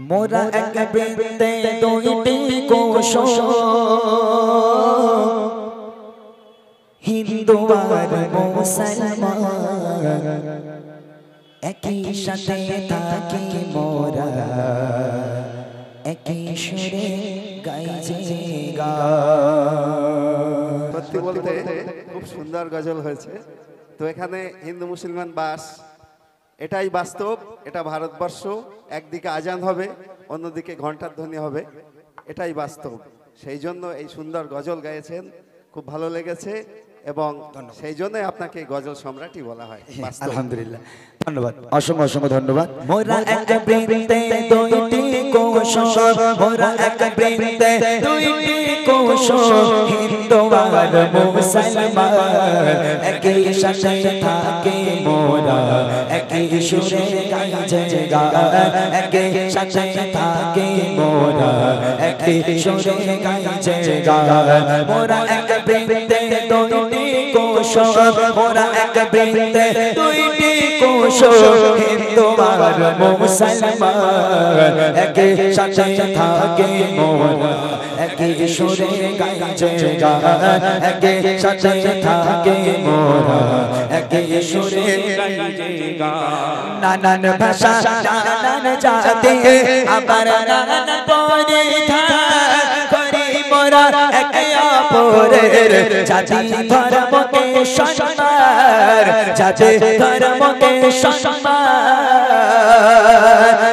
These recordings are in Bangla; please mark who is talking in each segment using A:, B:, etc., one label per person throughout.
A: মোরা এক বৃন্দে দুইটি কোষ, হিন্দু আর মুসলমান একই সাথে থাকি মোরা, একই সুরে গাইছে গান।
B: সত্যি বলতে খুব সুন্দর গজল হয়েছে। তো এখানে হিন্দু মুসলমান বাস, এটাই বাস্তব। এটা ভারতবর্ষ, একদিকে আজান হবে, অন্যদিকে ঘন্টার ধ্বনি হবে, এটাই বাস্তব। সেই জন্য এই সুন্দর গজল গাইছেন, খুব ভালো লেগেছে এবং সেই জন্যই আপনাকে গজল সম্রাটই বলা হয়।
A: আলহামদুলিল্লাহ, ধন্যবাদ, অসংখ্য অসংখ্য ধন্যবাদ। মোরা এক বৃন্দে দুইটি কোষ, মোরা এক বৃন্দে দুইটি কোষ, হিন্দু আর মুসলমান একই সাথে থাকি মোরা, একই সুরে গাইছে গান, একই সাথে থাকি মোরা, একই সুরে গাইছে গান। মোরা এক বৃন্দে দুইটি কোষ, মোরা এক বৃন্দে দুইটি কোষ, হিন্দু আর মুসলমান একই সাথে থাকি মোরা, একই সুরে গাইছে গান, একই সাথে থাকি মোরা, একই সুরে গাইছে গান। নানান ভাষা নানান জাতি আবার নানান পরিধান করি মোরা, একে অপরের জাতি ধর্মকে সম্মান, জাতি ধর্মকে সম্মান।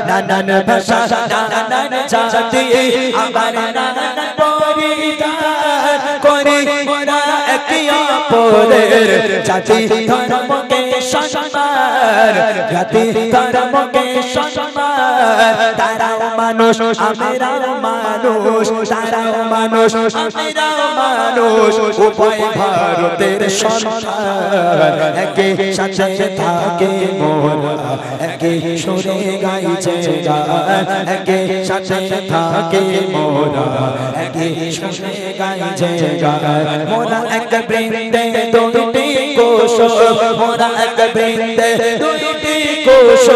A: নানান ভাষা নানান জাতি আবার নানান পরিধান করি মোরা, একে অপরের জাতি ধর্মকে সম্মান, জাতি ধর্মকে সম্মান। তারাও মানুষ আমরাও মানুষ, তারাও মানুষ আমরাও মানুষ, উভয় ভারতের সন্তান একই সাথে থাকি মোরা, একই সুরে গাইছে গান, একই সাথে থাকি মোরা, একই সুরে গাইছে গান। মোরা এক বৃন্দে দুইটি কোষ, মোরা এক বৃন্দে দুইটি কোষ,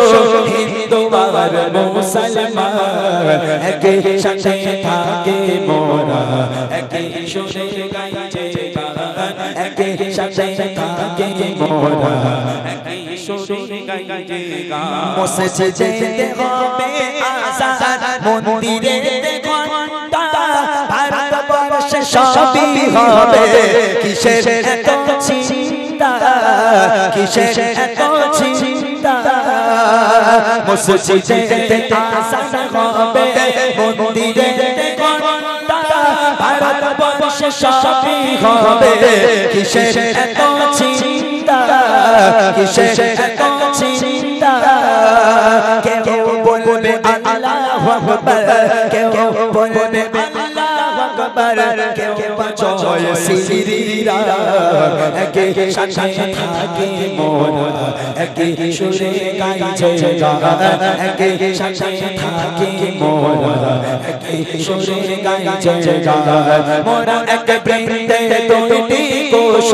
A: হিন্দু আর মুসলমান একই সাথে থাকি মোরা, একই সুরে গাইছে গান, একই সাথে থাকি মোরা, একই সুরে গাইছে গান। মসজিদে হবে আযান, মন্দিরে ঘন্টা, ভারতবর্ষে সবই হবে, কিসের এত চিন্তা, কিসের এত চিন্তা। মসজিদে আযান হবে, মন্দিরে ঘন্টা, ভারতবর্ষে সবই হবে, কিসের এত চিন্তা, কিসের এত চিন্তা। কেউ বলবে আল্লাহু আকবার, কেউ বলবে আল্লাহু আকবার, কেউ জয় শ্রীরাম, একই সাথে থাকি মোরা, একই সুরে গাইছে গান, একই সাথে থাকি মোরা, একই সুরে গাইছে গান। মোরা এক বৃন্দে দুইটি কোষ,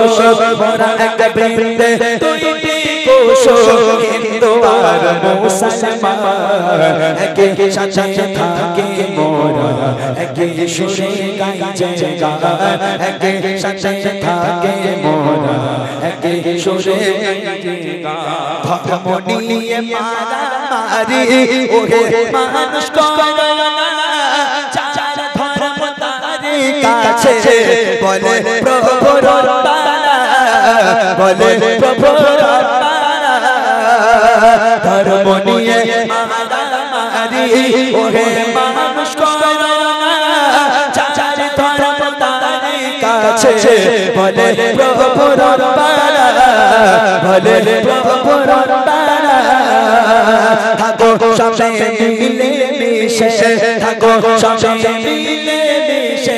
A: মোরা এক বৃন্দে দুইটি কোষ, হিন্দু আর মুসলমান একই সাথে থাকি মোরা, একই সুরে গাইছে গান, একই সাথে থাকি মোরা, একই সুরে গাইছে গান। ধর্ম নিয়ে মারামারি ওহে মানুষ করো না, যার ধর্ম তারই কাছে বলে প্রভু রব্বানা, বলে প্রভু রব্বানা। ধর্ম নিয়ে মারামারি ওহে মানুষ করো না, যার ধর্ম তারই কাছে বলে প্রভু রব্বানা, বলে প্রভু রব্বানা। থাকো সবে মিলে মিশে, থাকো সবে মিলে মিশে,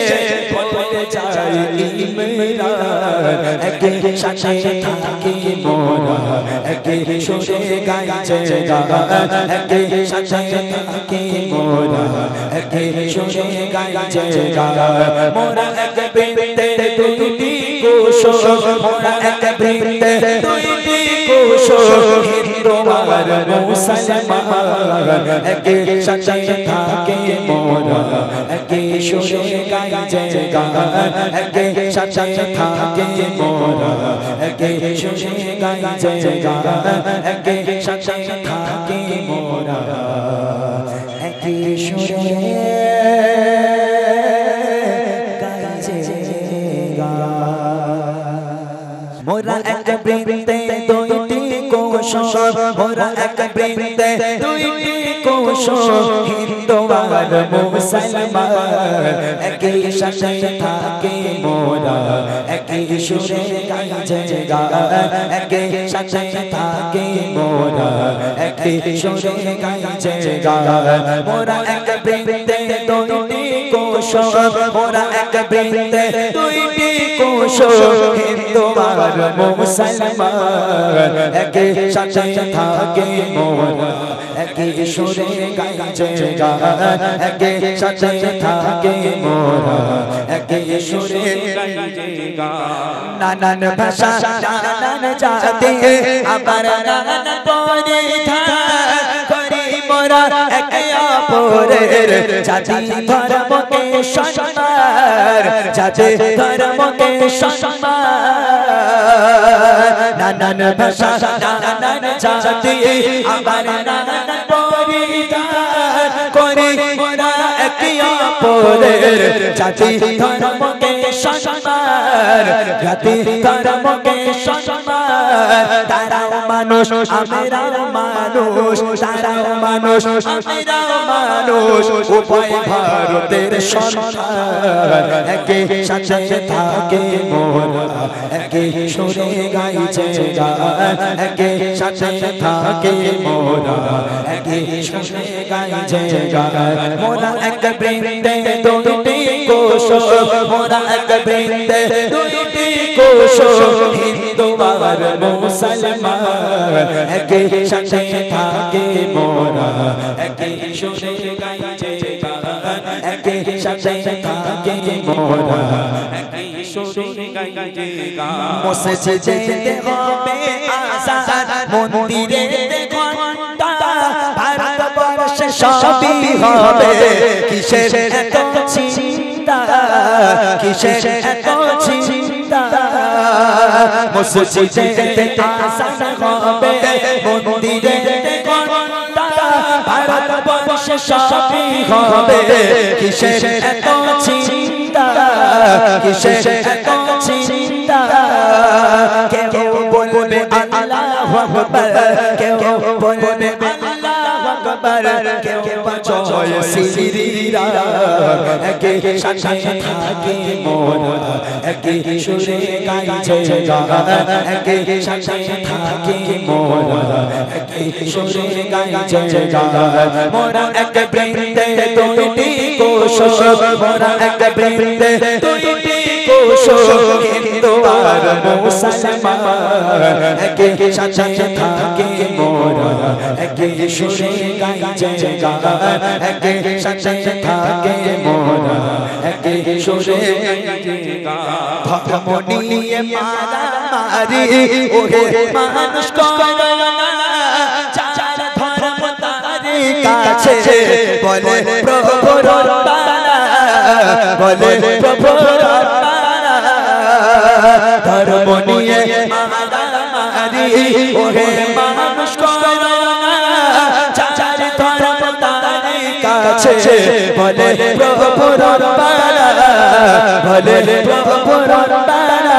A: বলে যাই ইমরান একই সাথে থাকি মোরা, একই সুরে গাইছে গান, একই সাথে থাকি মোরা, একই সুরে গাইছে গান। মোরা এক বৃন্দে দুইটি কোষ, মোরা এক বৃন্দে দুইটি কোষ হিন্দু আর মুসলমান একে সাথে থাকে মোরা একে সুরে গাই যে গান একে সাথে থাকে মোরা একে সুরে গাই যে গান একে সাথে থাকে মোরা একে সুরে মোরা এক বৃন্দে দুইটি কোষ মোরা এক বৃন্দে দুইটি কোষ হিন্দু আর মুসলমান একই সাথে থাকে মোরা একই সুরে গাই যে গান একই সাথে থাকে মোরা একই সুরে গাই যে গান মোরা এক বৃন্দে দুইটি কোষ মোরা এক বৃন্দে দুইটি কোষ হিন্দু আর মুসলমান একই সাথে থাকে মোরা একই সুরে গাই যে গান একই সাথে থাকে মোরা একই সুরে গাই যে গান নানান ভাষা নানান জাতি আবার নানান পরিধান করি মোরা একে অপরের জাতি ধর্মকে সম্মান জাতি ধর্মকে সম্মান নানান ভাষা নানান জাতি আবার নানান পরিধান করি মোরা একে অপরের জাতি ধর্মকে সম্মান জাতি ধর্মকে সম্মান তারাও মানুষ আমরাও মানুষ তারাও মানুষ আমরাও মানুষ উভয় ভারতের সন্তান একই সাথে থাকে মোরা একই সুরে গাই যে গান একই সাথে থাকে মোরা একই সুরে গাই যে গান মোরা এক বৃন্দে দুইটি কোষ মোরা এক বৃন্দে দুইটি কোষ হিন্দু আর মুসলমান একই সাথে থাকে মোরা একই সুরে গাই যে গান একই সাথে থাকে মোরা একই সুরে গাই যে গান মসজিদে হবে আযান মন্দিরে ঘণ্টা ভারতবর্ষে সবই হবে কিসের এত চিন্তা কিসের এত চিন্তা মসজিদে আযান হবে মন্দিরে ঘণ্টা ভারতবর্ষে সবই হবে কিসের এত চিন্তা কিসের এত চিন্তা কেউ বলবে আল্লাহু আকবার কেউ বলবে আল্লাহু আকবার কেউ জয় শ্রীরাম একই সাথে থাকে মোরা একই সুরে গাই যে গান একই সাথে থাকে মোরা একই সুরে গাই যে গান মোরা এক বৃন্দে দুইটি কোষ মোরা এক বৃন্দে দুইটি কোষ হিন্দু আর মুসলমান একই সাথে থাকে মোরা একই সুরে গাই যে গান একই সাথে থাকে মোরা একই সুরে গাই যে গান ধর্ম নিয়ে মারামারি ওহে মানুষ করো না চার ধর্ম তারি কাছে বলে প্রভু রব্বানা বলে প্রভু রব্বানা ধর্ম নিয়ে মারামারি ওহে মানুষ করো না চার ধর্ম তারি কাছে বলে প্রভু রব্বানা বলে প্রভু রব্বানা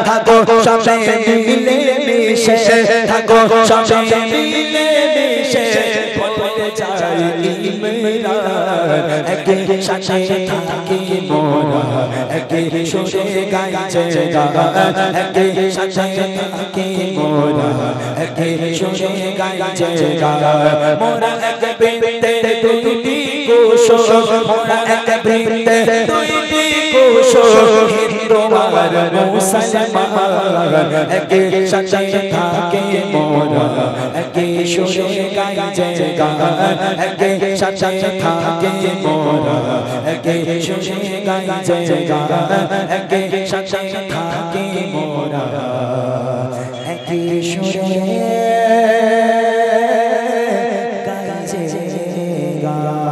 A: থাকো সবে মিলে মিশে থাকো সবে মিলে মিশে বলে যাই ইমরান একই সাথে থাকি মোরা একই সুরে গাই যে গান একই সাথে থাকি মোরা একই সুরে গাই যে গান মোরা এক বৃন্দে দুইটি কোষ মোরা এক বৃন্দে দুইটি কোষ হিন্দু আর মুসলমান একই সাথে থাকে মোরা একই সুরে গাই যে গান একই সাথে থাকে মোরা একই সুরে গাই যে গান একই সাথে থাকে মোরা একই সুরে গাইছে গান